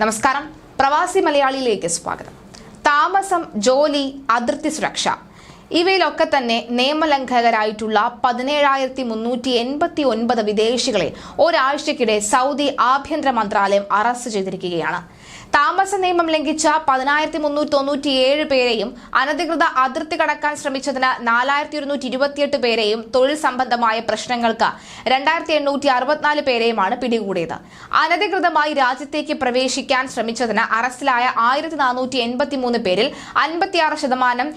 നമസ്കാരം. പ്രവാസി മലയാളിയിലേക്ക് സ്വാഗതം. താമസം, ജോലി, അതിർത്തി സുരക്ഷ ഇവയിലൊക്കെ തന്നെ നിയമലംഘകരായിട്ടുള്ള 17,389 വിദേശികളെ ഒരാഴ്ചക്കിടെ സൗദി ആഭ്യന്തര മന്ത്രാലയം അറസ്റ്റ് ചെയ്തിരിക്കുകയാണ്. താമസ നിയമം ലംഘിച്ച 10,397 പേരെയും അനധികൃത അതിർത്തി കടക്കാൻ ശ്രമിച്ചതിന് 4,128 പേരെയും തൊഴിൽ സംബന്ധമായ പ്രശ്നങ്ങൾക്ക് 2,864 പേരെയുമാണ് പിടികൂടിയത്. അനധികൃതമായി രാജ്യത്തേക്ക് പ്രവേശിക്കാൻ ശ്രമിച്ചതിന് അറസ്റ്റിലായ 1,483 പേരിൽ 56%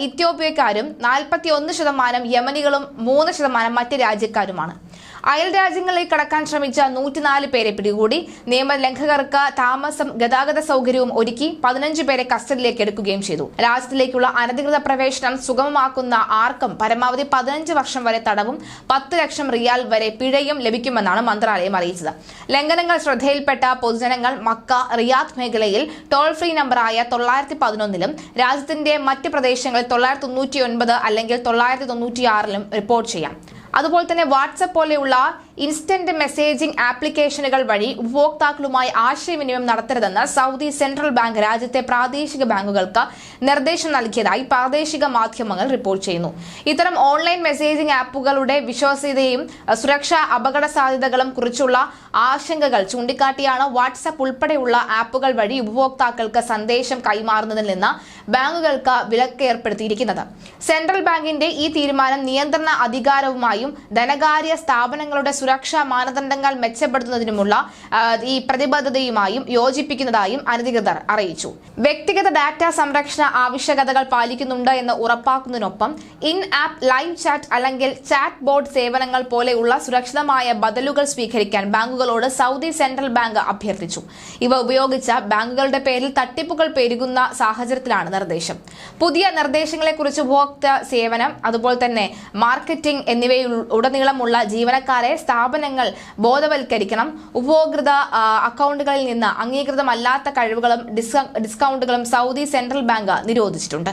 ഇത്യോപ്യക്കാരും 41% യമനികളും 3% മറ്റ് രാജ്യക്കാരുമാണ്. അയൽ രാജ്യങ്ങളിലേക്ക് കടക്കാൻ ശ്രമിച്ച 104 പേരെ പിടികൂടി. നിയമലംഘകർക്ക് താമസം, ഗതാഗത സൗകര്യവും ഒരുക്കി 15 പേരെ കസ്റ്റഡിയിലേക്ക് എടുക്കുകയും ചെയ്തു. രാജ്യത്തിലേക്കുള്ള അനധികൃത പ്രവേശനം സുഗമമാക്കുന്ന ആർക്കും പരമാവധി 15 വർഷം വരെ തടവും 10 ലക്ഷം റിയാൽ വരെ പിഴയും ലഭിക്കുമെന്നാണ് മന്ത്രാലയം അറിയിച്ചത്. ലംഘനങ്ങൾ ശ്രദ്ധയിൽപ്പെട്ട പൊതുജനങ്ങൾ മക്ക, റിയാദ് മേഖലയിൽ ടോൾ ഫ്രീ നമ്പറായ 911ലും രാജ്യത്തിന്റെ മറ്റ് പ്രദേശങ്ങളിൽ 999 അല്ലെങ്കിൽ 996ലും റിപ്പോർട്ട് ചെയ്യാം. അതുപോലെ തന്നെ വാട്സ്ആപ്പ് പോലെയുള്ള ഇൻസ്റ്റന്റ് മെസ്സേജിംഗ് ആപ്ലിക്കേഷനുകൾ വഴി ഉപഭോക്താക്കളുമായി ആശയവിനിമയം നടത്തരുതെന്ന് സൗദി സെൻട്രൽ ബാങ്ക് രാജ്യത്തെ പ്രാദേശിക ബാങ്കുകൾക്ക് നിർദ്ദേശം നൽകിയതായി പ്രാദേശിക മാധ്യമങ്ങൾ റിപ്പോർട്ട് ചെയ്യുന്നു. ഇത്തരം ഓൺലൈൻ മെസ്സേജിംഗ് ആപ്പുകളുടെ വിശ്വാസ്യതയും സുരക്ഷാ അപകട സാധ്യതകളും കുറിച്ചുള്ള ആശങ്കകൾ ചൂണ്ടിക്കാട്ടിയാണ് വാട്സ്ആപ്പ് ഉൾപ്പെടെയുള്ള ആപ്പുകൾ വഴി ഉപഭോക്താക്കൾക്ക് സന്ദേശം കൈമാറുന്നതിൽ നിന്ന് ബാങ്കുകൾക്ക് വിലക്ക് ഏർപ്പെടുത്തിയിരിക്കുന്നത്. സെൻട്രൽ ബാങ്കിന്റെ ഈ തീരുമാനം നിയന്ത്രണ അധികാരവുമായും ധനകാര്യ സ്ഥാപനങ്ങളുടെ സുരക്ഷാ മാനദണ്ഡങ്ങൾ മെച്ചപ്പെടുത്തുന്നതിനുമുള്ള ഈ പ്രതിബദ്ധതയുമായും യോജിപ്പിക്കുന്നതായും അധികൃതർ അറിയിച്ചു. വ്യക്തിഗത ഡാറ്റ സംരക്ഷണ ആവശ്യകതകൾ പാലിക്കുന്നുണ്ട് എന്ന് ഉറപ്പാക്കുന്നതിനൊപ്പം ഇൻ ആപ്പ് ലൈവ് ചാറ്റ് അല്ലെങ്കിൽ ചാറ്റ് ബോർഡ് സേവനങ്ങൾ പോലെയുള്ള സുരക്ഷിതമായ ബദലുകൾ സ്വീകരിക്കാൻ ബാങ്കുകളോട് സൗദി സെൻട്രൽ ബാങ്ക് അഭ്യർത്ഥിച്ചു. ഇവ ഉപയോഗിച്ച ബാങ്കുകളുടെ പേരിൽ തട്ടിപ്പുകൾ പെരുകുന്ന സാഹചര്യത്തിലാണ് നിർദ്ദേശം. പുതിയ നിർദ്ദേശങ്ങളെക്കുറിച്ച് ഉപഭോക്തൃ സേവനം, അതുപോലെ തന്നെ മാർക്കറ്റിംഗ് എന്നിവയിലുടനീളമുള്ള ജീവനക്കാരെ സ്ഥാപനങ്ങൾ ബോധവൽക്കരിക്കണം. ഉപഭോക്തൃ അക്കൗണ്ടുകളിൽ നിന്ന് അംഗീകൃതമല്ലാത്ത കഴിവുകളും ഡിസ്കൗണ്ടുകളും സൗദി സെൻട്രൽ ബാങ്ക് നിരോധിച്ചിട്ടുണ്ട്.